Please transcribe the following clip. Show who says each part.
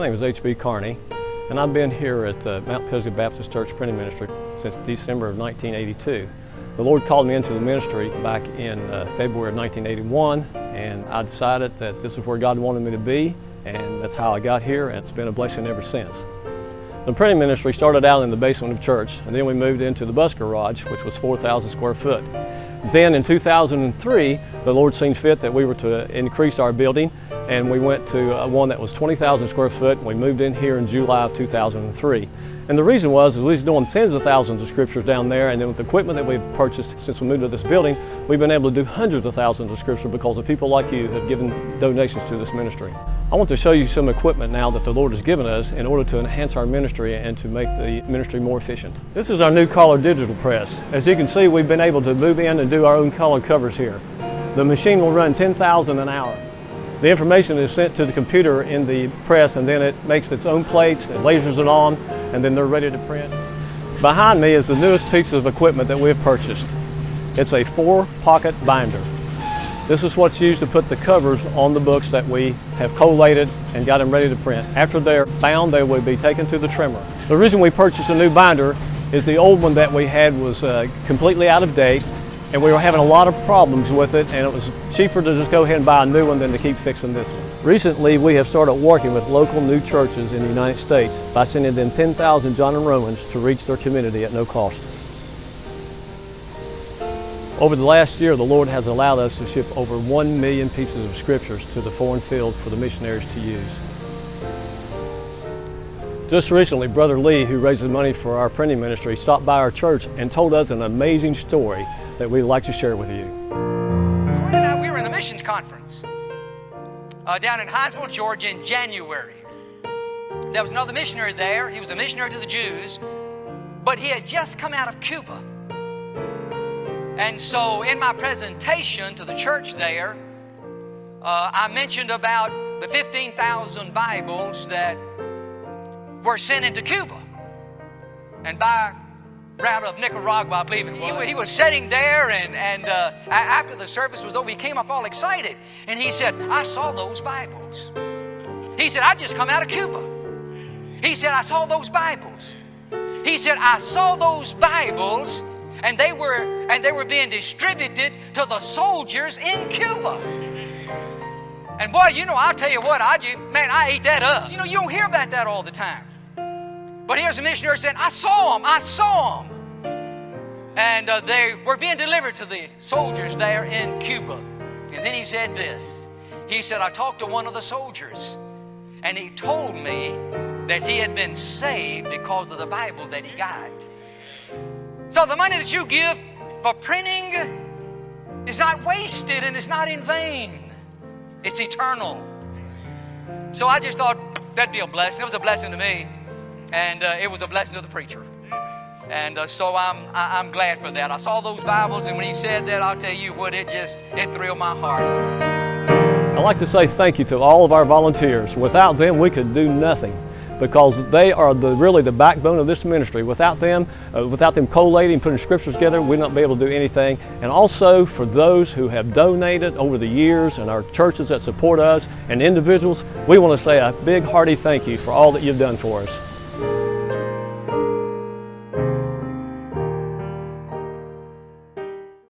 Speaker 1: My name is H.B. Carney, and I've been here at Mount Pisgah Baptist Church Printing Ministry since December of 1982. The Lord called me into the ministry back in February of 1981, and I decided that this is where God wanted me to be, and that's how I got here, and it's been a blessing ever since. The printing ministry started out in the basement of church, and then we moved into the bus garage, which was 4,000 square foot. Then in 2003, the Lord seen fit that we were to increase our building, and we went to one that was 20,000 square foot, and we moved in here in July of 2003. And the reason was we was doing tens of thousands of scriptures down there, and then with the equipment that we've purchased since we moved to this building, we've been able to do hundreds of thousands of scripture because of people like you have given donations to this ministry. I want to show you some equipment now that the Lord has given us in order to enhance our ministry and to make the ministry more efficient. This is our new color digital press. As you can see, we've been able to move in and do our own color covers here. The machine will run 10,000 an hour. The information is sent to the computer in the press, and then it makes its own plates, it lasers it on, and then they're ready to print. Behind me is the newest piece of equipment that we've purchased. It's a 4-pocket binder. This is what's used to put the covers on the books that we have collated and got them ready to print. After they're bound, they will be taken to the trimmer. The reason we purchased a new binder is the old one that we had was completely out of date, and we were having a lot of problems with it, and it was cheaper to just go ahead and buy a new one than to keep fixing this one. Recently, we have started working with local new churches in the United States by sending them 10,000 John and Romans to reach their community at no cost. Over the last year, the Lord has allowed us to ship over 1 million pieces of scriptures to the foreign field for the missionaries to use. Just recently, Brother Lee, who raises money for our printing ministry, stopped by our church and told us an amazing story that we'd like to share with you.
Speaker 2: We were in a missions conference down in Hinesville, Georgia in January. There was another missionary there. He was a missionary to the Jews, but he had just come out of Cuba. And so in my presentation to the church there, I mentioned about the 15,000 Bibles that were sent into Cuba. And by route of Nicaragua, I believe it was. He was sitting there, and after the service was over, he came up all excited. And he said, I saw those Bibles. He said, I just come out of Cuba. He said, I saw those Bibles. He said, I saw those Bibles, and they were being distributed to the soldiers in Cuba. And boy, you know, I'll tell you what, I ate that up. You know, you don't hear about that all the time. But here's a missionary saying, I saw them. And they were being delivered to the soldiers there in Cuba. And then he said this. He said, I talked to one of the soldiers, and he told me that he had been saved because of the Bible that he got. So the money that you give for printing is not wasted and it's not in vain. It's eternal. So I just thought that'd be a blessing. It was a blessing to me, and it was a blessing to the preacher. And so I'm glad for that. I saw those Bibles, and when he said that, I'll tell you what, it thrilled my heart.
Speaker 1: I'd like to say thank you to all of our volunteers. Without them, we could do nothing, because they are really the backbone of this ministry. Without them collating, putting scriptures together, we'd not be able to do anything. And also for those who have donated over the years, and our churches that support us, and individuals, we want to say a big hearty thank you for all that you've done for us.